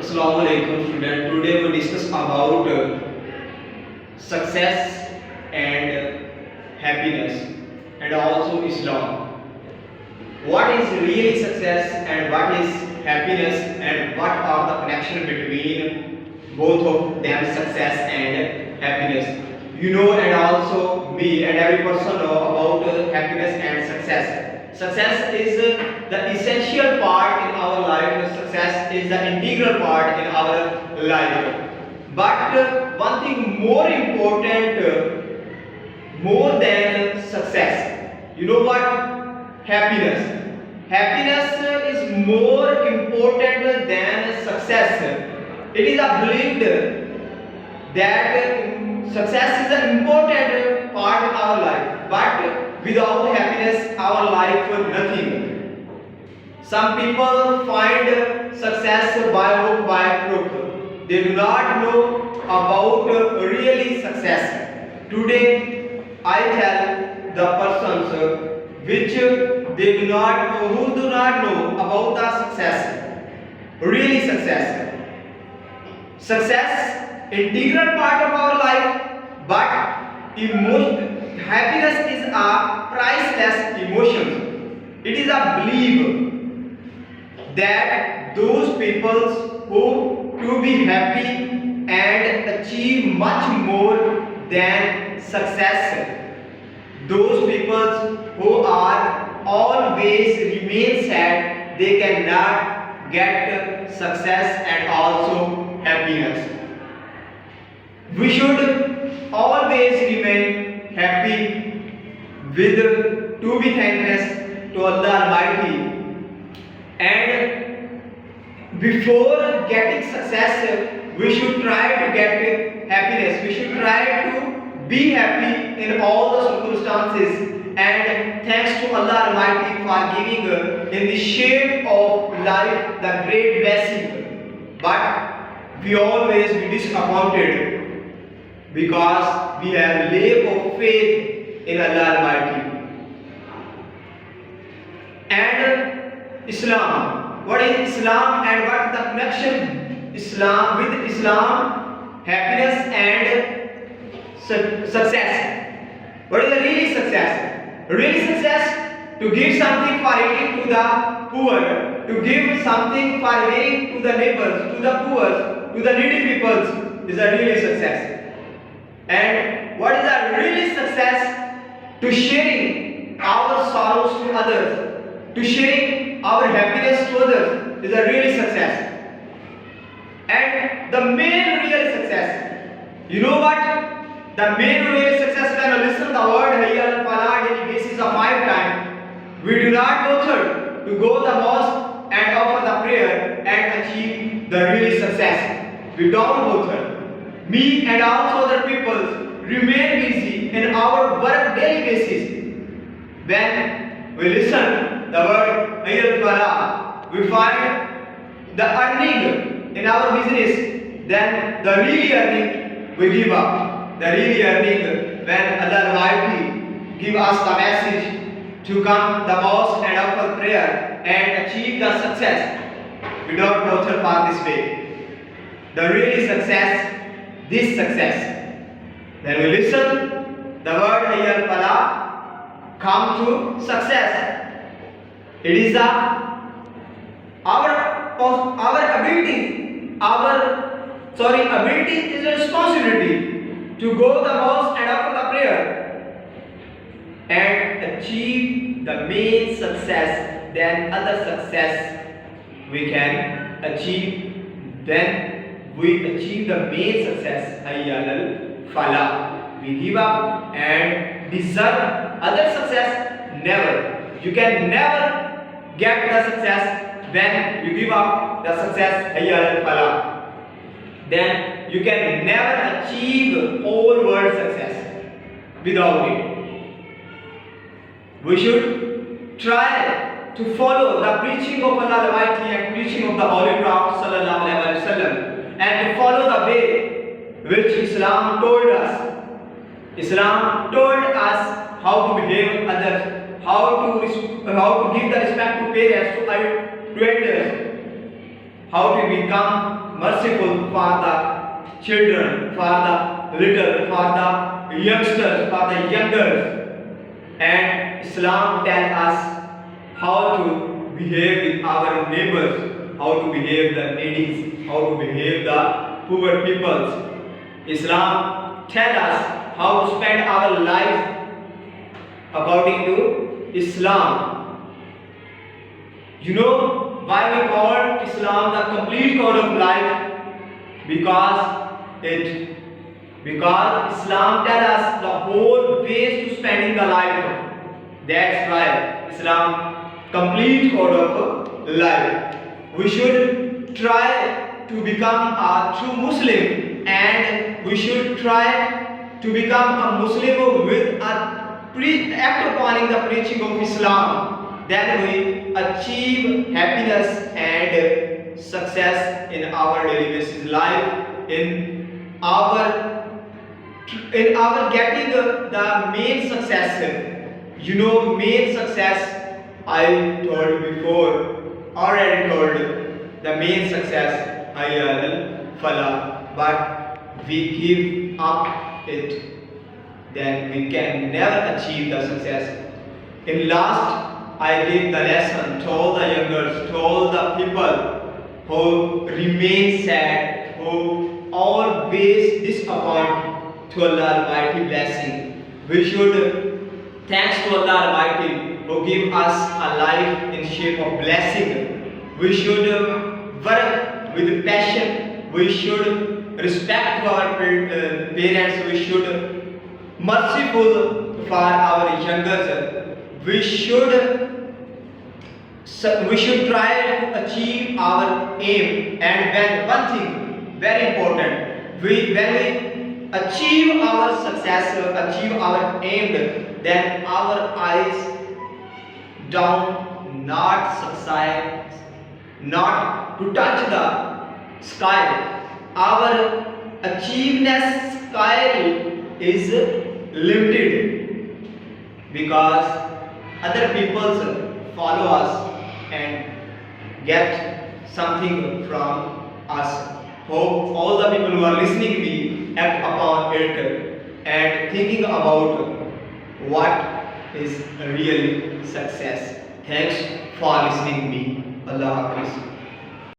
Assalamu alaikum student. Today we discuss about success and happiness and also Islam. What is really success and what is happiness and what are the connection between both of them, success and happiness. You know, and also me and every person know about happiness and success. Success is the essential part in our life. Success is the integral part in our life. But one thing more important, more than success, you know what? Happiness. Happiness is more important than success. It is a believed that success is an important part in our life, but without happiness our life is nothing. Some people find success by hook by crook. They do not know about really success. Today I tell the persons which they do not know, who do not know about the success, really success. Success, integral part of our life, but happiness is a priceless emotion. It is a belief that those people who to be happy and achieve much more than success, those people who are always remain sad, they cannot get success and also happiness. We should always remain happy with to be thankfulness to Allah Almighty, and before getting success we should try to get happiness. We should try to be happy in all the circumstances, and thanks to Allah Almighty for giving in the shape of life the great blessing. But we always be disappointed because we have lack of faith in Allah Almighty. And Islam. What is Islam and what is the connection Islam with Islam, happiness and success? What is the really success? Really success to give something for eating to the poor, to give something for wearing to the neighbors, to the poor, to the needy peoples is a really success. And what is a really success? To sharing our sorrows to others, to sharing our happiness to others is a really success. And the main real success, you know what? The main real success, when you listen to the word Hayya al-Falah daily basis of 5 times, we do not bother to go to the mosque and offer the prayer and achieve the real success. We don't bother. Me and also other people remain busy in our work daily basis. When we listen the word Hayya al-Falah, we find the earning in our business, then the real earning we give up. The real earning when Allah Almighty give us the message to come the mosque and offer prayer and achieve the success. We don't bother for this way. The really success, this success. Then we listen the word Hayya al-Falah, come to success. It is our ability, ability is a responsibility to go to the mosque and offer the prayer and achieve the main success. Then other success we can achieve. Then we achieve the main success, Hayya al-Falah. We give up and deserve other success. Never. You can never get the success when you give up the success, Hayya al-Falah. Then you can never achieve all world success without it. We should try to follow the preaching of Allah Almighty and preaching of the Holy Prophet Sallallahu Alaihi Wasallam, and to follow the way which Islam told us. Islam told us how to behave with others, how to give the respect to parents, to elders, how to become merciful for the children, for the little, for the youngsters, for the youngers. And Islam tells us how to behave with our neighbors, how to behave the needies, how to behave the poor peoples. Islam tells us how to spend our life according to Islam. You know why we call Islam the complete code of life? Because Islam tells us the whole ways to spending the life. That's why Islam complete code of life. We should try to become a true Muslim, and we should try to become a Muslim with act upon the preaching of Islam. Then we achieve happiness and success in our daily basis life, in our getting the main success. You know, main success, I told before, already told, the main success, hayal fala, but we give up it, then we can never achieve the success. In last, I gave the lesson, told the youngers, told the people who remain sad, who always disappoint to Allah Almighty blessing. We should thanks to Allah Almighty who give us a life in shape of blessing. We should work with passion. We should respect our parents. We should merciful for our youngers. We should try to achieve our aim. And when one thing very important, when we achieve our success, achieve our aim, then our eyes down, not succeed, not to touch the sky. Our achievement sky is limited because other people follow us and get something from us. Hope all the people who are listening to me act upon it and thinking about what is real success. Thanks for listening to me. Allah Hafiz.